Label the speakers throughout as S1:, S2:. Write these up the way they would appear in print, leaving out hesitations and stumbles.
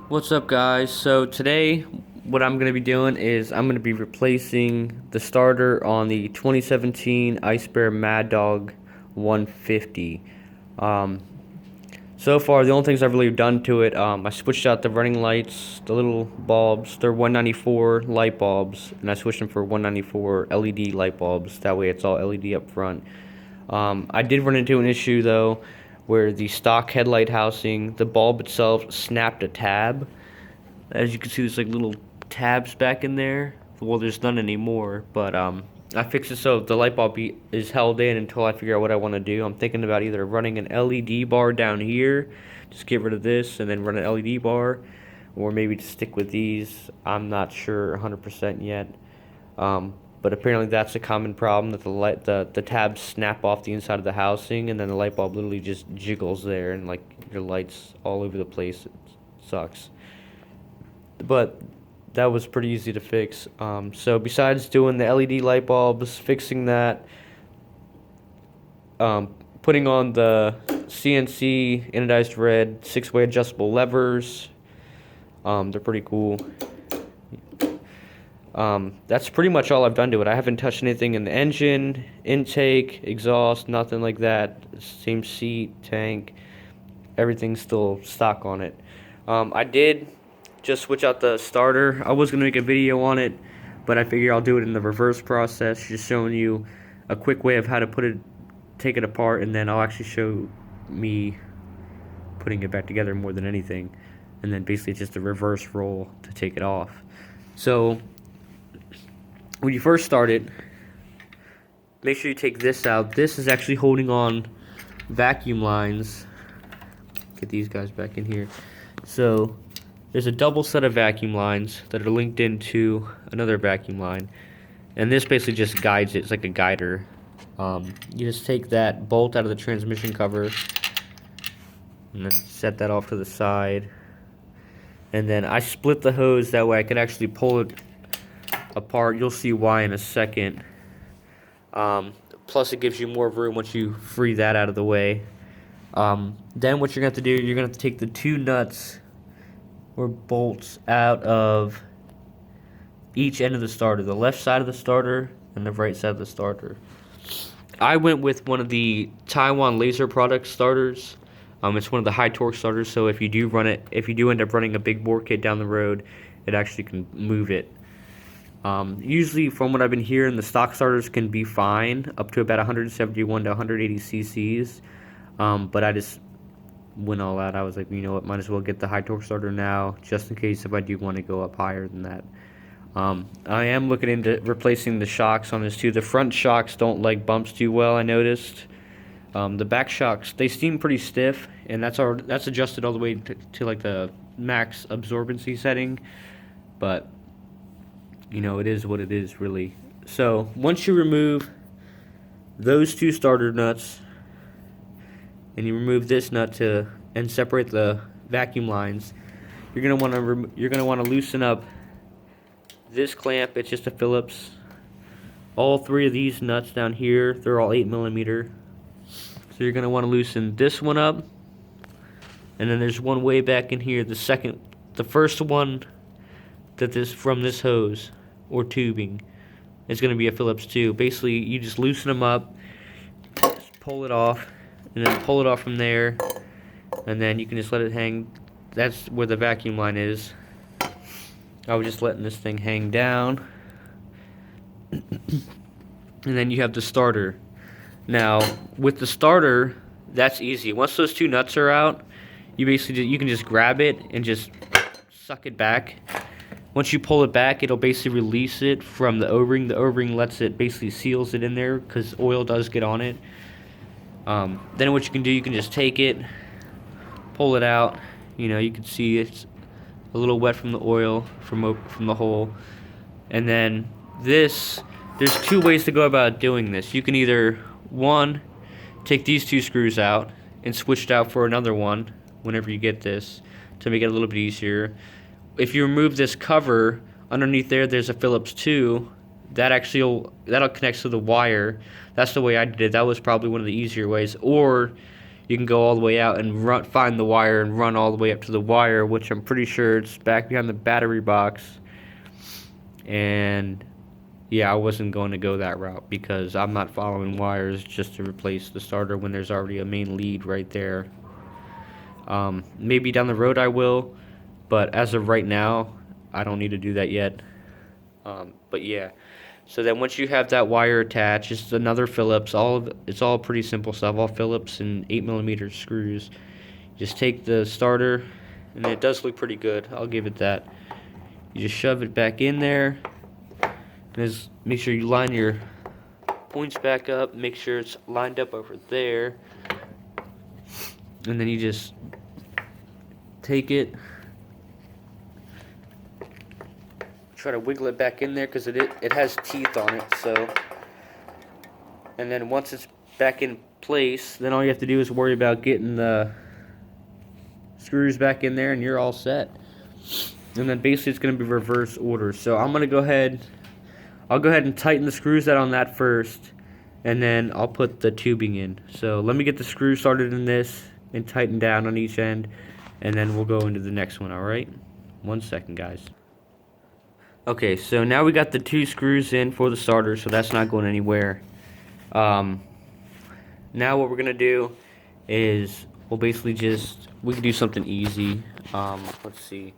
S1: What's up, guys? So today what I'm going to be doing is I'm going to be replacing the starter on the 2017 Icebear maddog 150. um, so far the only things I've really done to it, I switched out the running lights, the little bulbs. They're 194 light bulbs, and I switched them for 194 LED light bulbs. That way it's all LED up front. I did run into an issue though, where the stock headlight housing, the bulb itself snapped a tab. As you can see, there's like little tabs back in there. Well, there's none anymore, but I fixed it so the light bulb is held in until I figure out what I want to do. I'm thinking about either running an LED bar down here, just get rid of this, and then run an LED bar, or maybe just stick with these. I'm not sure 100% yet. But apparently that's a common problem, that the tabs snap off the inside of the housing, and then the light bulb literally just jiggles there, and like your lights all over the place. It sucks. But that was pretty easy to fix. So besides doing the LED light bulbs, fixing that, putting on the CNC anodized red 6-way adjustable levers, they're pretty cool. That's pretty much all I've done to it. I haven't touched anything in the engine, intake, exhaust, nothing like that. Same seat, tank, everything's still stock on it. I did just switch out the starter. I was gonna make a video on it, but I figure I'll do it in the reverse process, just showing you a quick way of how to take it apart, and then I'll actually show me putting it back together more than anything, and then basically just a reverse roll to take it off. So when you first start it, make sure you take this out. This is actually holding on vacuum lines. Get these guys back in here. So there's a double set of vacuum lines that are linked into another vacuum line, and this basically just guides it. It's like a guider. You just take that bolt out of the transmission cover and then set that off to the side, and then I split the hose that way I could actually pull it apart. You'll see why in a second. Plus it gives you more room once you free that out of the way. Then what you're going to have to do, you're going to have to take the two nuts or bolts out of each end of the starter, the left side of the starter and the right side of the starter. I went with one of the Taiwan Laser Products starters. It's one of the high torque starters, so if you do end up running a big bore kit down the road, it actually can move it. Usually, from what I've been hearing, the stock starters can be fine up to about 171 to 180 cc's. But I just went all out. I was like, you know what, might as well get the high torque starter now, just in case if I do want to go up higher than that. I am looking into replacing the shocks on this too. The front shocks don't like bumps too well, I noticed. The back shocks, they seem pretty stiff, and that's adjusted all the way to like the max absorbency setting. But you know, it is what it is, really. So once you remove those two starter nuts, and you remove this nut and separate the vacuum lines, you're gonna want to loosen up this clamp. It's just a Phillips. All three of these nuts down here, they're all 8mm. So you're gonna want to loosen this one up, and then there's one way back in here. The first one from this hose or tubing is gonna be a Phillips too. Basically, you just loosen them up, just pull it off, and then pull it off from there, and then you can just let it hang. That's where the vacuum line is. I was just letting this thing hang down. And then you have the starter. Now, with the starter, that's easy. Once those two nuts are out, you can just grab it and just suck it back. Once you pull it back, it'll basically release it from the O-ring. The O-ring basically seals it in there because oil does get on it. Then what you can do, you can just take it, pull it out. You know, you can see it's a little wet from the oil from the hole. And then there's two ways to go about doing this. You can either, one, take these two screws out and switch it out for another one whenever you get this to make it a little bit easier. If you remove this cover, underneath there's a Phillips too. That'll connect to the wire. That's the way I did it. That was probably one of the easier ways. Or you can go all the way out and find the wire and run all the way up to the wire, which I'm pretty sure it's back behind the battery box. And yeah, I wasn't going to go that route because I'm not following wires just to replace the starter when there's already a main lead right there. Maybe down the road I will, but as of right now, I don't need to do that yet. But yeah, so then once you have that wire attached, it's another Phillips. It's all pretty simple stuff. All Phillips and 8mm screws. Just take the starter, and it does look pretty good. I'll give it that. You just shove it back in there. Just make sure you line your points back up. Make sure it's lined up over there, and then you just take it. Try to wiggle it back in there because it has teeth on it. So, and then once it's back in place, then all you have to do is worry about getting the screws back in there, and you're all set. And then basically it's going to be reverse order. So I'm going to go ahead. I'll go ahead and tighten the screws out on that first, and then I'll put the tubing in. So let me get the screw started in this and tighten down on each end, and then we'll go into the next one. All right? 1 second, guys. Okay, so now we got the 2 screws in for the starter, so that's not going anywhere. Now what we're gonna do is we'll basically we can do something easy. Let's see.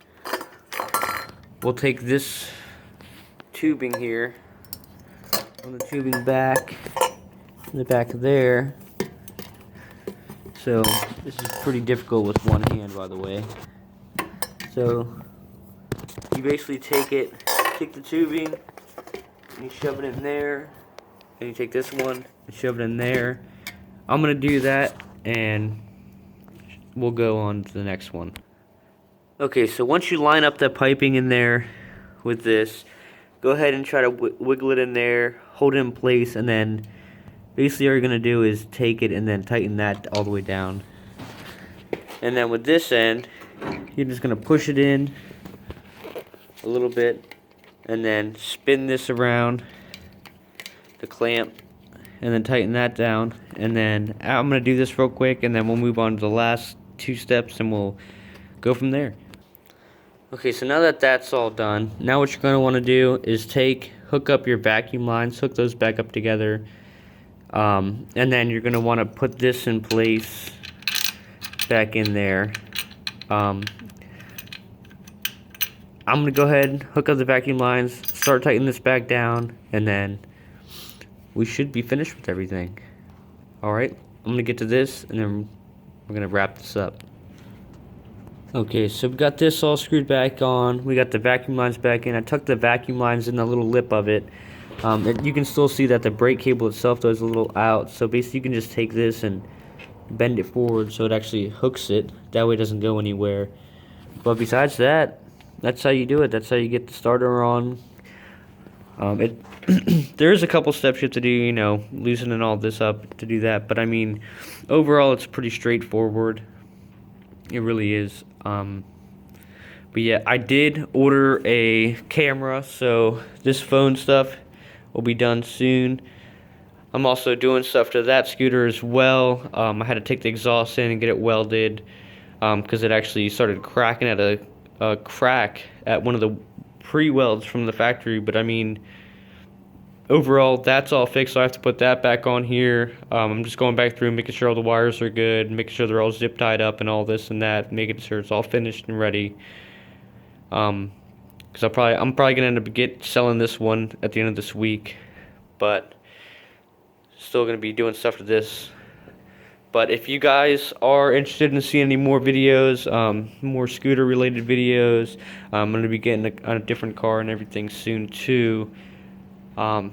S1: We'll take this tubing here, on the tubing back, in the back there. So this is pretty difficult with one hand, by the way. So you basically take the tubing, and you shove it in there, and you take this one and shove it in there. I'm gonna do that, and we'll go on to the next one. Okay, so once you line up the piping in there with this, go ahead and try to wiggle it in there, hold it in place, and then basically all you're going to do is take it and then tighten that all the way down. And then with this end, you're just going to push it in a little bit and then spin this around the clamp and then tighten that down. And then I'm going to do this real quick, and then we'll move on to the last 2 steps and we'll go from there. Okay, so now that that's all done, now what you're going to want to do is hook up your vacuum lines, hook those back up together, and then you're going to want to put this in place back in there. I'm going to go ahead, hook up the vacuum lines, start tightening this back down, and then we should be finished with everything. Alright, I'm going to get to this, and then we're going to wrap this up. Okay, so we got this all screwed back on. We got the vacuum lines back in. I tucked the vacuum lines in the little lip of it. You can still see that the brake cable itself though is a little out. So basically you can just take this and bend it forward so it actually hooks it. That way it doesn't go anywhere. But besides that, that's how you do it. That's how you get the starter on. There is a couple steps you have to do, you know, loosening all this up to do that. But I mean, overall it's pretty straightforward. It really is. But yeah, I did order a camera, so this phone stuff will be done soon. I'm also doing stuff to that scooter as well. I had to take the exhaust in and get it welded because it actually started cracking at a crack at one of the pre-welds from the factory. But I mean, overall, that's all fixed, so I have to put that back on here. I'm just going back through, making sure all the wires are good, making sure they're all zip tied up and all this and that, making sure it's all finished and ready. Because I'm probably gonna end up selling this one at the end of this week, but still gonna be doing stuff to this. But if you guys are interested in seeing any more videos, more scooter related videos, I'm gonna be getting a different car and everything soon too. And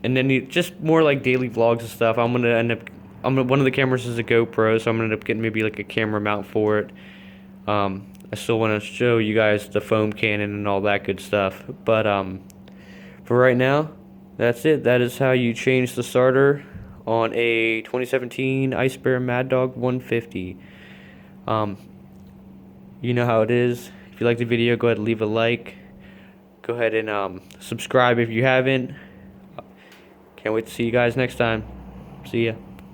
S1: then just more like daily vlogs and stuff. One of the cameras is a GoPro, so I'm gonna end up getting maybe like a camera mount for it. I still want to show you guys the foam cannon and all that good stuff. But for right now, that's it. That is how you change the starter on a 2017 Icebear maddog 150. You know how it is. If you like the video, go ahead and leave a like. Go ahead and subscribe if you haven't. Can't wait to see you guys next time. See ya.